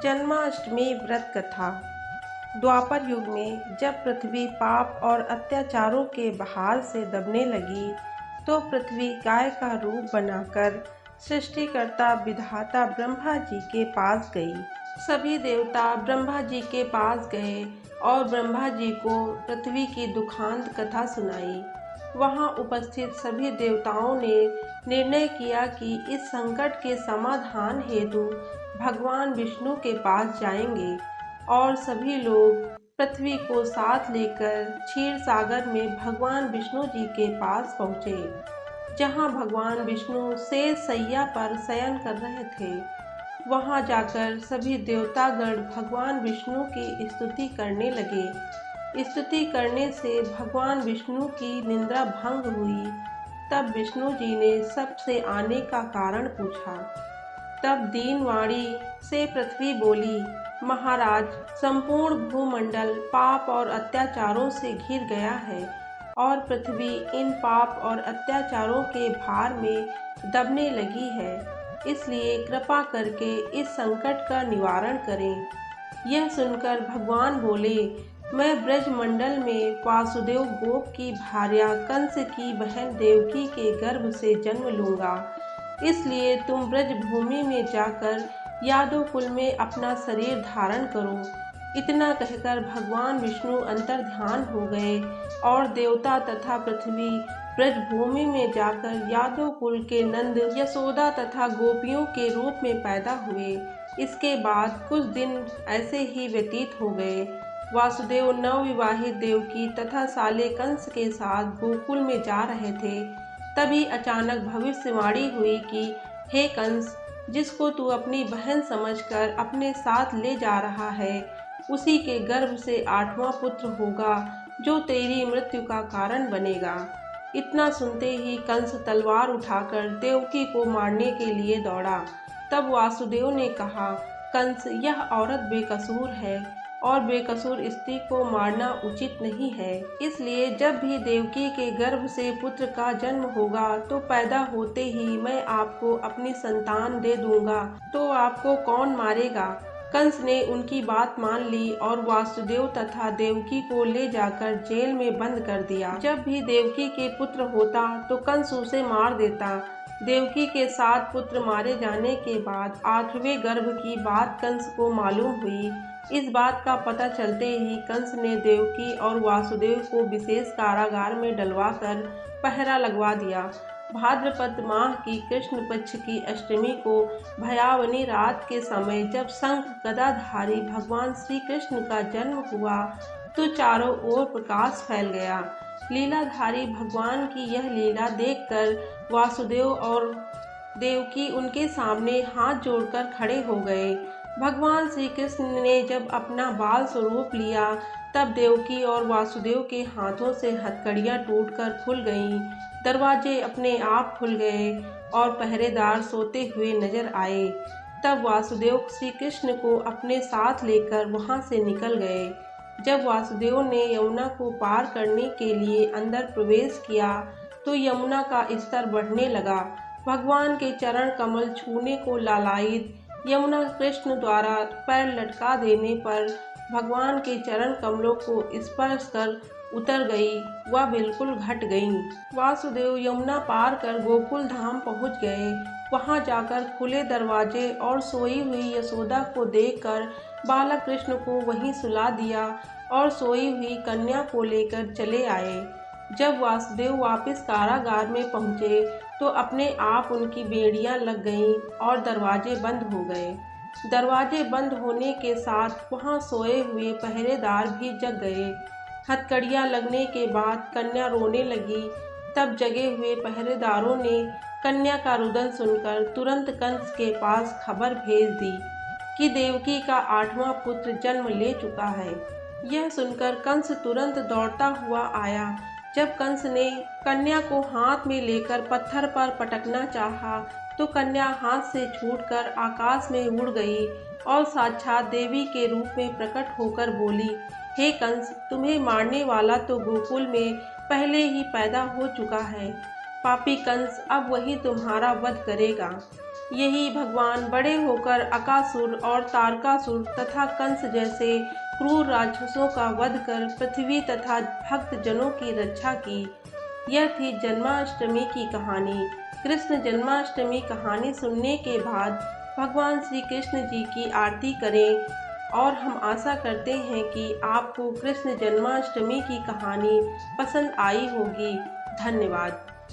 जन्माष्टमी व्रत कथा। द्वापर युग में जब पृथ्वी पाप और अत्याचारों के बहार से दबने लगी, तो पृथ्वी गाय का रूप बनाकर सृष्टिकर्ता विधाता ब्रह्मा जी के पास गई। सभी देवता ब्रह्मा जी के पास गए और ब्रह्मा जी को पृथ्वी की दुखांत कथा सुनाई। वहां उपस्थित सभी देवताओं ने निर्णय किया कि इस संकट के समाधान हेतु भगवान विष्णु के पास जाएंगे और सभी लोग पृथ्वी को साथ लेकर क्षीर सागर में भगवान विष्णु जी के पास पहुँचे, जहाँ भगवान विष्णु शेष सैया पर शयन कर रहे थे। वहां जाकर सभी देवतागण भगवान विष्णु की स्तुति करने लगे। स्तुति करने से भगवान विष्णु की निंद्रा भंग हुई। तब विष्णु जी ने सबसे आने का कारण पूछा। तब दीनवाणी से पृथ्वी बोली, महाराज, संपूर्ण भूमंडल पाप और अत्याचारों से घिर गया है और पृथ्वी इन पाप और अत्याचारों के भार में दबने लगी है। इसलिए कृपा करके इस संकट का निवारण करें। यह सुनकर भगवान बोले, मैं ब्रजमंडल में वासुदेव गोप की भार्या कंस की बहन देवकी के गर्भ से जन्म लूंगा। इसलिए तुम ब्रज भूमि में जाकर यादव कुल में अपना शरीर धारण करो। इतना कहकर भगवान विष्णु अंतर्ध्यान हो गए और देवता तथा पृथ्वी ब्रज भूमि में जाकर यादव कुल के नंद, यशोदा तथा गोपियों के रूप में पैदा हुए। इसके बाद कुछ दिन ऐसे ही व्यतीत हो गए। वासुदेव नवविवाहित देवकी तथा साले कंस के साथ गोकुल में जा रहे थे। तभी अचानक भविष्यवाणी हुई कि हे कंस, जिसको तू अपनी बहन समझकर अपने साथ ले जा रहा है, उसी के गर्भ से 8वां पुत्र होगा जो तेरी मृत्यु का कारण बनेगा। इतना सुनते ही कंस तलवार उठाकर देवकी को मारने के लिए दौड़ा। तब वासुदेव ने कहा, कंस, यह औरत बेकसूर है और बेकसूर स्त्री को मारना उचित नहीं है। इसलिए जब भी देवकी के गर्भ से पुत्र का जन्म होगा तो पैदा होते ही मैं आपको अपनी संतान दे दूंगा, तो आपको कौन मारेगा। कंस ने उनकी बात मान ली और वासुदेव तथा देवकी को ले जाकर जेल में बंद कर दिया। जब भी देवकी के पुत्र होता तो कंस उसे मार देता। देवकी के 7 पुत्र मारे जाने के बाद 8वें गर्भ की बात कंस को मालूम हुई। इस बात का पता चलते ही कंस ने देवकी और वासुदेव को विशेष कारागार में डलवाकर पहरा लगवा दिया। भाद्रपद माह की कृष्ण पक्ष की अष्टमी को भयावनी रात के समय जब शंख गदाधारी भगवान श्री कृष्ण का जन्म हुआ तो चारों ओर प्रकाश फैल गया। लीलाधारी भगवान की यह लीला देखकर वासुदेव और देवकी उनके सामने हाथ जोड़कर खड़े हो गए। भगवान श्री कृष्ण ने जब अपना बाल स्वरूप लिया तब देवकी और वासुदेव के हाथों से हथकड़ियाँ टूटकर खुल गईं। दरवाजे अपने आप खुल गए और पहरेदार सोते हुए नजर आए। तब वासुदेव श्री कृष्ण को अपने साथ लेकर वहां से निकल गए। जब वासुदेव ने यमुना को पार करने के लिए अंदर प्रवेश किया तो यमुना का स्तर बढ़ने लगा। भगवान के चरण कमल छूने को लालायित यमुना कृष्ण द्वारा पैर लटका देने पर भगवान के चरण कमलों को स्पर्श कर उतर गई, वह बिल्कुल घट गईं। वासुदेव यमुना पार कर गोकुल धाम पहुंच गए। वहां जाकर खुले दरवाजे और सोई हुई यशोदा को देखकर बालक कृष्ण को वहीं सुला दिया और सोई हुई कन्या को लेकर चले आए। जब वासुदेव वापस कारागार में पहुंचे तो अपने आप उनकी बेड़ियां लग गईं और दरवाजे बंद हो गए। दरवाजे बंद होने के साथ वहां सोए हुए पहरेदार भी जग गए। हथकड़ियां लगने के बाद कन्या रोने लगी। तब जगे हुए पहरेदारों ने कन्या का रुदन सुनकर तुरंत कंस के पास खबर भेज दी कि देवकी का 8वां पुत्र जन्म ले चुका है। यह सुनकर कंस तुरंत दौड़ता हुआ आया। जब कंस ने कन्या को हाथ में लेकर पत्थर पर पटकना चाहा तो कन्या हाथ से छूटकर आकाश में उड़ गई और साक्षात देवी के रूप में प्रकट होकर बोली, हे कंस, तुम्हें मारने वाला तो गोकुल में पहले ही पैदा हो चुका है। पापी कंस अब वही तुम्हारा वध करेगा। यही भगवान बड़े होकर अकासुर और तारकासुर तथा कंस जैसे क्रूर राक्षसों का वध कर पृथ्वी तथा भक्त जनों की रक्षा की। यह थी जन्माष्टमी की कहानी। कृष्ण जन्माष्टमी कहानी सुनने के बाद भगवान श्री कृष्ण जी की आरती करें और हम आशा करते हैं कि आपको कृष्ण जन्माष्टमी की कहानी पसंद आई होगी। धन्यवाद।